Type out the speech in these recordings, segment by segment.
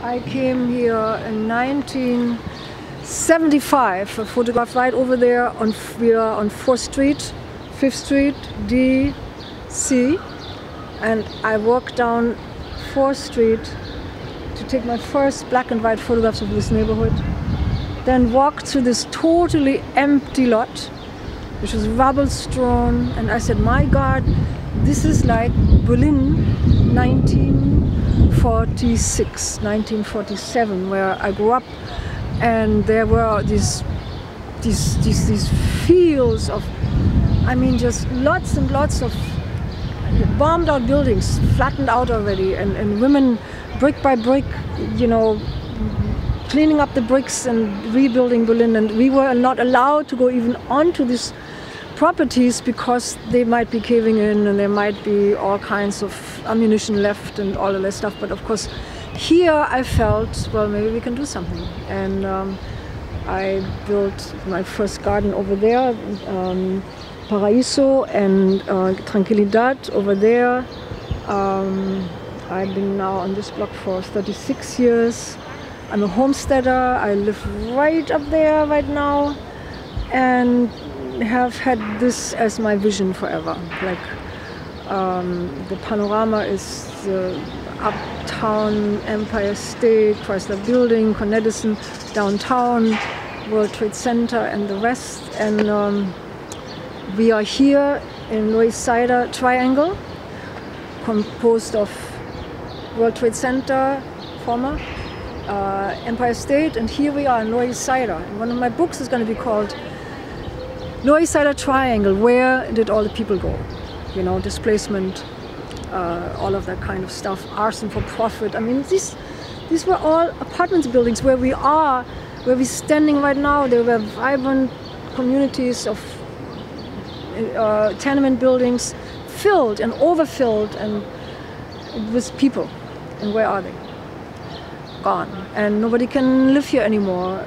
I came here in 1975. I photographed right over there. We are on 4th Street, 5th Street, D, C. And I walked down 4th Street to take my first black and white photographs of this neighborhood. Then walked through this totally empty lot, which was rubble strewn. And I said, my God, this is like Berlin 1946, 1947, where I grew up. And there were these fields of, I mean, just lots and lots of bombed out buildings, flattened out already, and women brick by brick, you know, cleaning up the bricks and rebuilding Berlin. And we were not allowed to go even onto these properties because they might be caving in and there might be all kinds of ammunition left and all of that stuff. But of course, here I felt, well, maybe we can do something. And I built my first garden over there, Paraíso and Tranquilidad over there. I've been now on this block for 36 years. I'm a homesteader. I live right up there right now and have had this as my vision forever. Like the panorama is the Uptown, Empire State, Chrysler Building, Con Edison, downtown, World Trade Center and the rest. And we are here in Loisaida Triangle, composed of World Trade Center, former, Empire State, and here we are in Loisaida. And one of my books is going to be called Loisaida Triangle. Where did all the people go? You know, displacement, all of that kind of stuff, arson for profit. I mean, these were all apartment buildings where we are, where we're standing right now. There were vibrant communities of tenement buildings filled and overfilled and with people. And where are they? Gone. And nobody can live here anymore.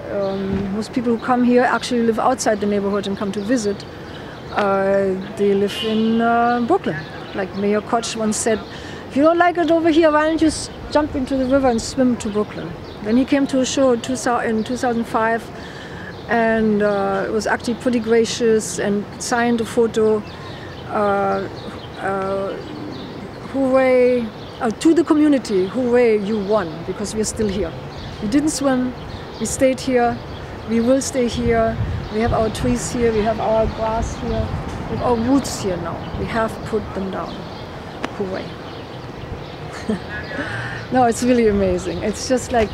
Most people who come here actually live outside the neighborhood and come to visit. They live in Brooklyn. Like Mayor Koch once said, if you don't like it over here, why don't you jump into the river and swim to Brooklyn? Then he came to a show in 2005 and it was actually pretty gracious and signed a photo. Hooray, to the community, hooray, you won, because we're still here. We didn't swim, we stayed here, we will stay here. We have our trees here, we have our grass here, we have our roots here now. We have put them down. Hooray. No, it's really amazing. It's just like,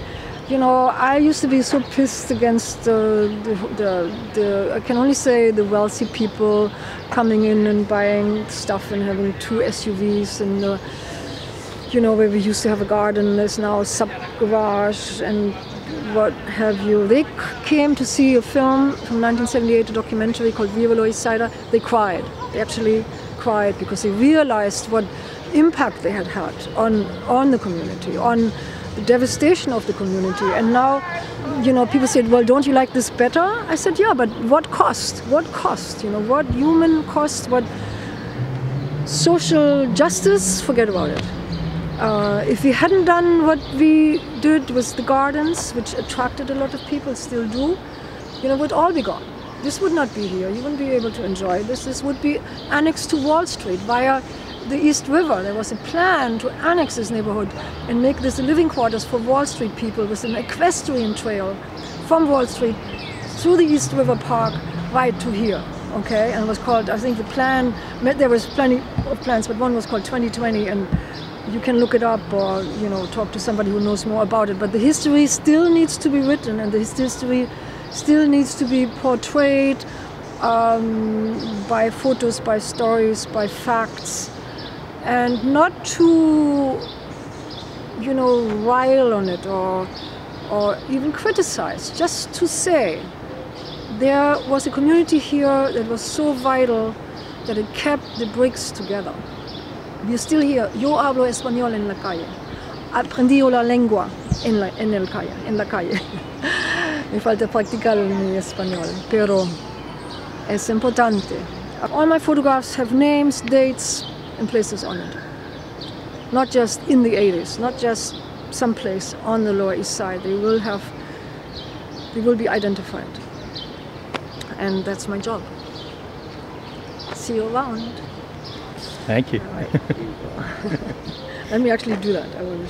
you know, I used to be so pissed against I can only say the wealthy people coming in and buying stuff and having 2 SUVs and you know, where we used to have a garden, there's now a sub-garage and what have you. They came to see a film from 1978, a documentary called Viva Loisaida. They cried. They actually cried because they realized what impact they had had on the community, on the devastation of the community. And now, you know, people said, well, don't you like this better? I said, yeah, but what cost? What cost? You know, what human cost? What social justice? Forget about it. If we hadn't done what we did with the gardens, which attracted a lot of people, still do, you know, would all be gone. This would not be here. You wouldn't be able to enjoy this. This would be annexed to Wall Street via the East River. There was a plan to annex this neighborhood and make this a living quarters for Wall Street people with an equestrian trail from Wall Street through the East River Park right to here. Okay, and it was called, I think the plan, there was plenty of plans, but one was called 2020, and you can look it up or, you know, talk to somebody who knows more about it. But the history still needs to be written, and the history still needs to be portrayed by photos, by stories, by facts, and not to, you know, rile on it or even criticize, just to say there was a community here that was so vital that it kept the bricks together. We're still here. Yo hablo español en la calle. Aprendí la lengua en la calle. Me falta practicar mi español, pero es importante. All my photographs have names, dates, and places on it. Not just in the 80s, not just someplace on the Lower East Side, they will be identified. And that's my job. See you around. Thank you. Let me actually do that. I will